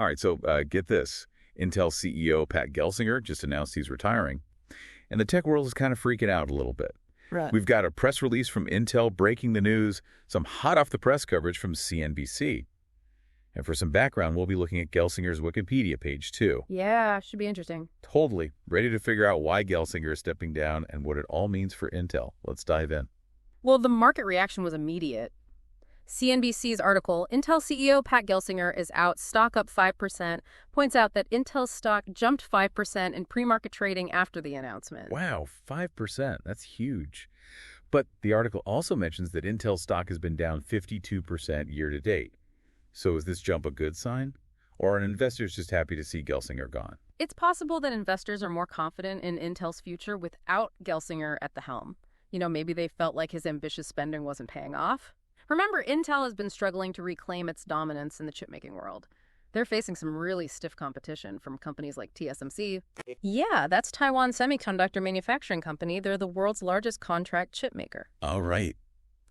All right, so get this. Intel CEO Pat Gelsinger just announced he's retiring, and the tech world is kind of freaking out a little bit. Right. We've got a press release from Intel breaking the news, some hot-off-the-press coverage from CNBC. And for some background, we'll be looking at Gelsinger's Wikipedia page, too. Yeah, should be interesting. Totally. Ready to figure out why Gelsinger is stepping down and what it all means for Intel. Let's dive in. Well, the market reaction was immediate. CNBC's article, Intel CEO Pat Gelsinger is out, stock up 5%, points out that Intel's stock jumped 5% in pre-market trading after the announcement. Wow, 5%. That's huge. But the article also mentions that Intel stock has been down 52% year to date. So is this jump a good sign? Or are investors just happy to see Gelsinger gone? It's possible that investors are more confident in Intel's future without Gelsinger at the helm. Maybe they felt like his ambitious spending wasn't paying off. Remember, Intel has been struggling to reclaim its dominance in the chipmaking world. They're facing some really stiff competition from companies like TSMC. Yeah, that's Taiwan Semiconductor Manufacturing Company. They're the world's largest contract chip maker. All right.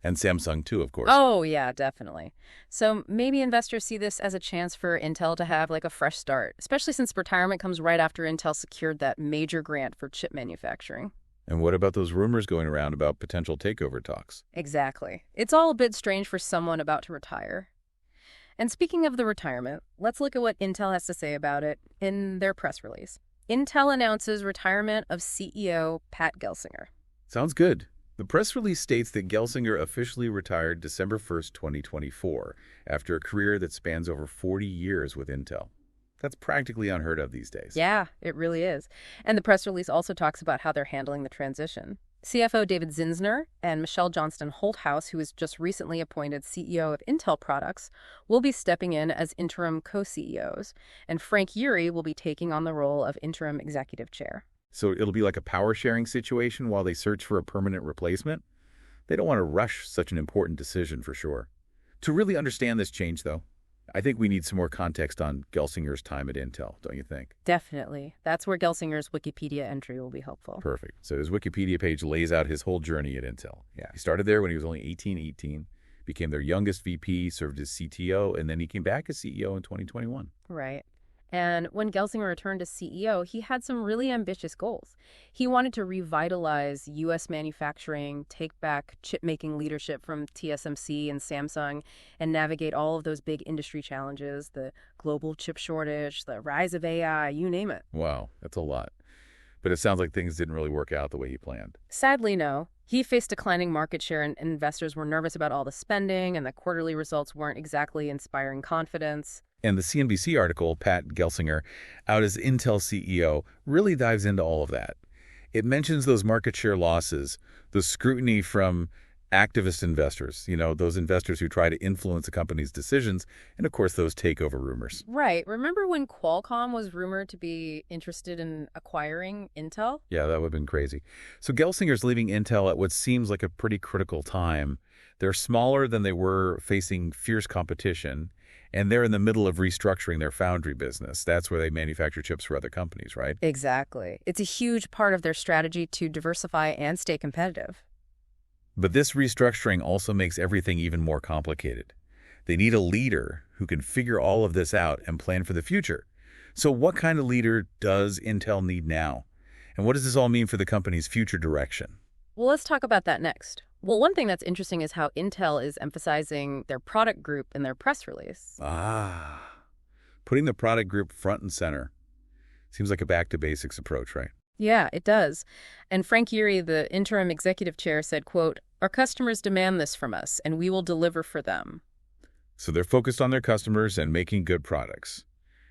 And Samsung, too, of course. Oh, yeah, definitely. So maybe investors see this as a chance for Intel to have like a fresh start, especially since retirement comes right after Intel secured that major grant for chip manufacturing. And what about those rumors going around about potential takeover talks? Exactly. It's all a bit strange for someone about to retire. And speaking of the retirement, let's look at what Intel has to say about it in their press release. Intel announces retirement of CEO Pat Gelsinger. Sounds good. The press release states that Gelsinger officially retired December 1st, 2024, after a career that spans over 40 years with Intel. That's practically unheard of these days. Yeah, it really is. And the press release also talks about how they're handling the transition. CFO David Zinsner and Michelle Johnston Holthouse, who was just recently appointed CEO of Intel Products, will be stepping in as interim co-CEOs, and Frank Yeary will be taking on the role of interim executive chair. So it'll be like a power-sharing situation while they search for a permanent replacement? They don't want to rush such an important decision for sure. To really understand this change, though, I think we need some more context on Gelsinger's time at Intel, don't you think? Definitely. That's where Gelsinger's Wikipedia entry will be helpful. Perfect. So his Wikipedia page lays out his whole journey at Intel. Yeah, he started there when he was only 18, became their youngest VP, served as CTO, and then he came back as CEO in 2021. Right. And when Gelsinger returned as CEO, he had some really ambitious goals. He wanted to revitalize U.S. manufacturing, take back chip-making leadership from TSMC and Samsung, and navigate all of those big industry challenges, the global chip shortage, the rise of AI, you name it. Wow, that's a lot. But it sounds like things didn't really work out the way he planned. Sadly, no. He faced declining market share, and investors were nervous about all the spending, and the quarterly results weren't exactly inspiring confidence. And the CNBC article, Pat Gelsinger, out as Intel CEO, really dives into all of that. It mentions those market share losses, the scrutiny from activist investors, those investors who try to influence a company's decisions, and of course those takeover rumors. Right. Remember when Qualcomm was rumored to be interested in acquiring Intel? Yeah, that would have been crazy. So Gelsinger's leaving Intel at what seems like a pretty critical time. They're smaller than they were, facing fierce competition, and they're in the middle of restructuring their foundry business. That's where they manufacture chips for other companies, right? Exactly. It's a huge part of their strategy to diversify and stay competitive. But this restructuring also makes everything even more complicated. They need a leader who can figure all of this out and plan for the future. So what kind of leader does Intel need now? And what does this all mean for the company's future direction? Well, let's talk about that next. Well, one thing that's interesting is how Intel is emphasizing their product group in their press release. Putting the product group front and center. Seems like a back-to-basics approach, right? Yeah, it does. And Frank Yeary, the interim executive chair, said, quote, "Our customers demand this from us, and we will deliver for them." So they're focused on their customers and making good products.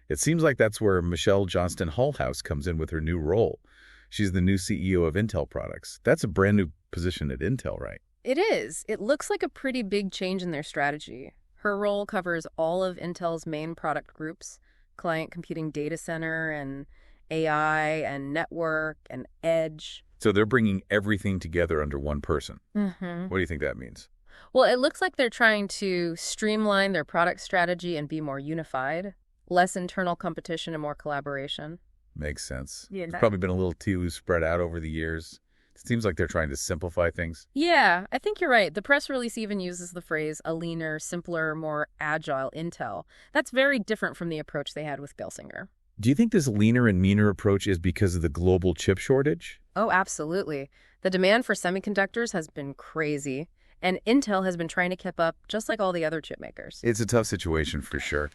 It seems like that's where Michelle Johnston Holthouse comes in with her new role. She's the new CEO of Intel Products. That's a brand new position at Intel, right? It is. It looks like a pretty big change in their strategy. Her role covers all of Intel's main product groups, client computing data center and AI and network and edge. So they're bringing everything together under one person. Mm-hmm. What do you think that means? Well, it looks like they're trying to streamline their product strategy and be more unified, less internal competition and more collaboration. Makes sense. Yeah, It's probably been a little too spread out over the years. Seems like they're trying to simplify things. Yeah, I think you're right. The press release even uses the phrase a leaner, simpler, more agile Intel. That's very different from the approach they had with Gelsinger. Do you think this leaner and meaner approach is because of the global chip shortage? Oh, absolutely. The demand for semiconductors has been crazy, and Intel has been trying to keep up just like all the other chip makers. It's a tough situation for sure.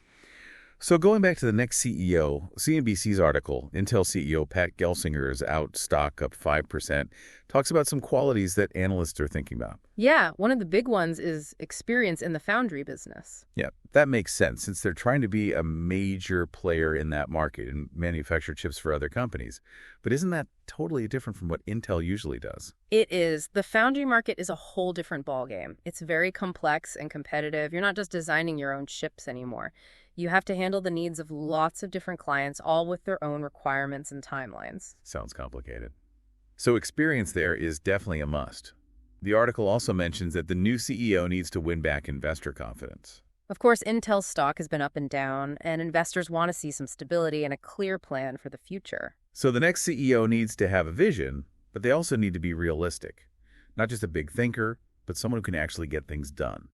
So going back to the next CEO, CNBC's article, Intel CEO Pat Gelsinger is out, stock up 5%, talks about some qualities that analysts are thinking about. Yeah, one of the big ones is experience in the foundry business. Yeah, that makes sense since they're trying to be a major player in that market and manufacture chips for other companies. But isn't that totally different from what Intel usually does? It is. The foundry market is a whole different ballgame. It's very complex and competitive. You're not just designing your own chips anymore. You have to handle the needs of lots of different clients, all with their own requirements and timelines. Sounds complicated. So experience there is definitely a must. The article also mentions that the new CEO needs to win back investor confidence. Of course, Intel's stock has been up and down, and investors want to see some stability and a clear plan for the future. So the next CEO needs to have a vision, but they also need to be realistic. Not just a big thinker, but someone who can actually get things done.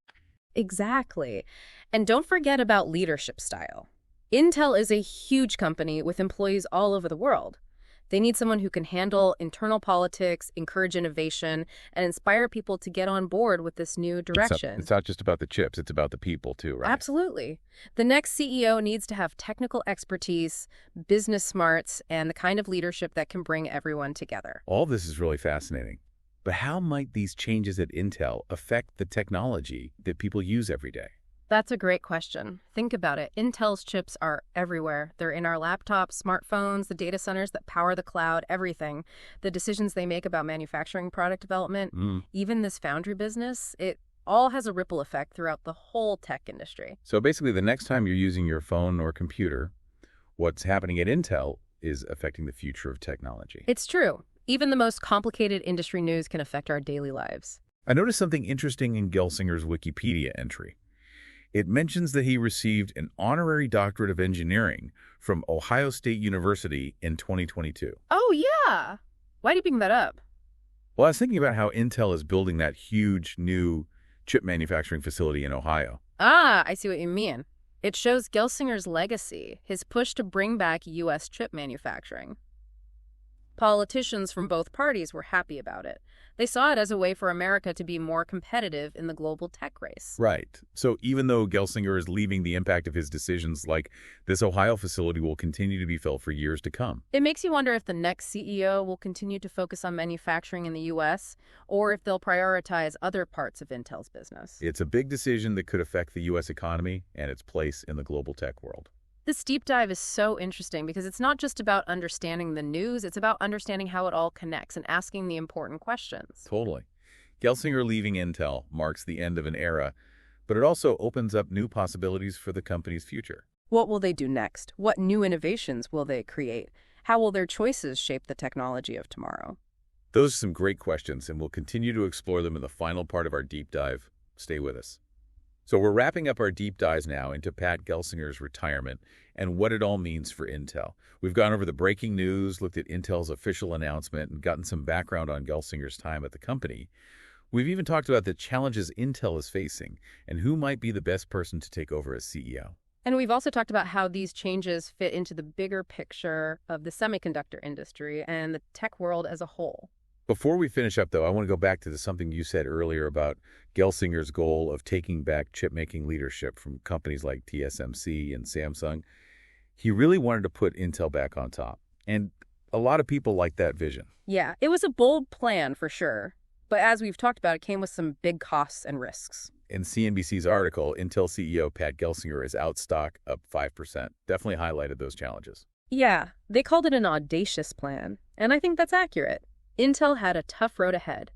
Exactly. And don't forget about leadership style. Intel is a huge company with employees all over the world. They need someone who can handle internal politics, encourage innovation, and inspire people to get on board with this new direction. It's not just about the chips, it's about the people too, right? Absolutely. The next CEO needs to have technical expertise, business smarts, and the kind of leadership that can bring everyone together. All this is really fascinating. But how might these changes at Intel affect the technology that people use every day? That's a great question. Think about it. Intel's chips are everywhere. They're in our laptops, smartphones, the data centers that power the cloud, everything. The decisions they make about manufacturing product development, even this foundry business, it all has a ripple effect throughout the whole tech industry. So basically, the next time you're using your phone or computer, what's happening at Intel is affecting the future of technology. It's true. Even the most complicated industry news can affect our daily lives. I noticed something interesting in Gelsinger's Wikipedia entry. It mentions that he received an honorary doctorate of engineering from Ohio State University in 2022. Oh, yeah. Why do you bring that up? Well, I was thinking about how Intel is building that huge new chip manufacturing facility in Ohio. Ah, I see what you mean. It shows Gelsinger's legacy, his push to bring back U.S. chip manufacturing. Politicians from both parties were happy about it. They saw it as a way for America to be more competitive in the global tech race. Right. So even though Gelsinger is leaving, the impact of his decisions like this Ohio facility will continue to be felt for years to come. It makes you wonder if the next CEO will continue to focus on manufacturing in the U.S. or if they'll prioritize other parts of Intel's business. It's a big decision that could affect the U.S. economy and its place in the global tech world. This deep dive is so interesting because it's not just about understanding the news, it's about understanding how it all connects and asking the important questions. Totally. Gelsinger leaving Intel marks the end of an era, but it also opens up new possibilities for the company's future. What will they do next? What new innovations will they create? How will their choices shape the technology of tomorrow? Those are some great questions, and we'll continue to explore them in the final part of our deep dive. Stay with us. So we're wrapping up our deep dives now into Pat Gelsinger's retirement and what it all means for Intel. We've gone over the breaking news, looked at Intel's official announcement, and gotten some background on Gelsinger's time at the company. We've even talked about the challenges Intel is facing and who might be the best person to take over as CEO. And we've also talked about how these changes fit into the bigger picture of the semiconductor industry and the tech world as a whole. Before we finish up, though, I want to go back to something you said earlier about Gelsinger's goal of taking back chip-making leadership from companies like TSMC and Samsung. He really wanted to put Intel back on top, and a lot of people like that vision. Yeah, it was a bold plan for sure, but as we've talked about, it came with some big costs and risks. In CNBC's article, Intel CEO Pat Gelsinger is out, stock up 5%. Definitely highlighted those challenges. Yeah, they called it an audacious plan, and I think that's accurate. Intel had a tough road ahead,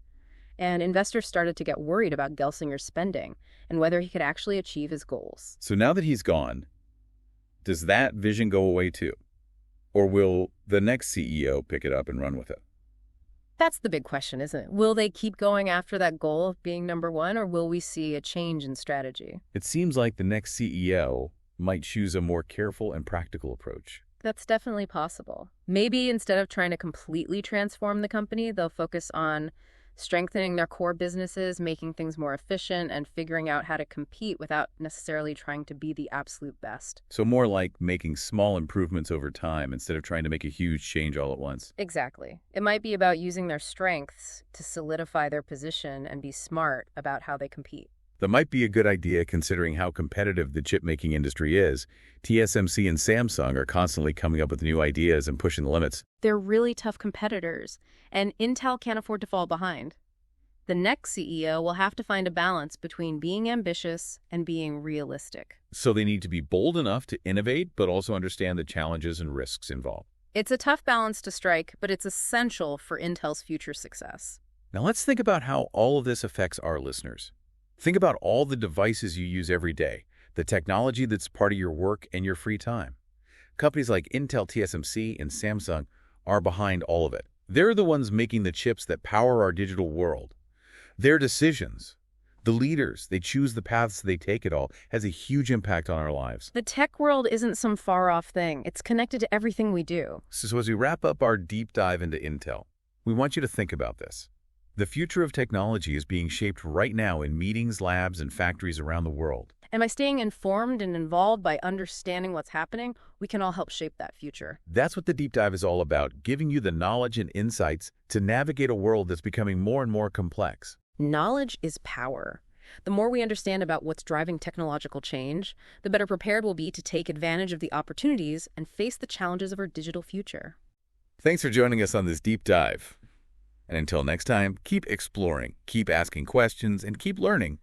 and investors started to get worried about Gelsinger's spending and whether he could actually achieve his goals. So now that he's gone, does that vision go away too? Or will the next CEO pick it up and run with it? That's the big question, isn't it? Will they keep going after that goal of being number one, or will we see a change in strategy? It seems like the next CEO might choose a more careful and practical approach. That's definitely possible. Maybe instead of trying to completely transform the company, they'll focus on strengthening their core businesses, making things more efficient, and figuring out how to compete without necessarily trying to be the absolute best. So more like making small improvements over time instead of trying to make a huge change all at once. Exactly. It might be about using their strengths to solidify their position and be smart about how they compete. That might be a good idea considering how competitive the chip-making industry is. TSMC and Samsung are constantly coming up with new ideas and pushing the limits. They're really tough competitors, and Intel can't afford to fall behind. The next CEO will have to find a balance between being ambitious and being realistic. So they need to be bold enough to innovate, but also understand the challenges and risks involved. It's a tough balance to strike, but it's essential for Intel's future success. Now let's think about how all of this affects our listeners. Think about all the devices you use every day, the technology that's part of your work and your free time. Companies like Intel, TSMC, and Samsung are behind all of it. They're the ones making the chips that power our digital world. Their decisions, the leaders, they choose the paths they take it all, has a huge impact on our lives. The tech world isn't some far-off thing. It's connected to everything we do. So as we wrap up our deep dive into Intel, we want you to think about this. The future of technology is being shaped right now in meetings, labs, and factories around the world. And by staying informed and involved, by understanding what's happening, we can all help shape that future. That's what the deep dive is all about, giving you the knowledge and insights to navigate a world that's becoming more and more complex. Knowledge is power. The more we understand about what's driving technological change, the better prepared we'll be to take advantage of the opportunities and face the challenges of our digital future. Thanks for joining us on this deep dive. And until next time, keep exploring, keep asking questions, and keep learning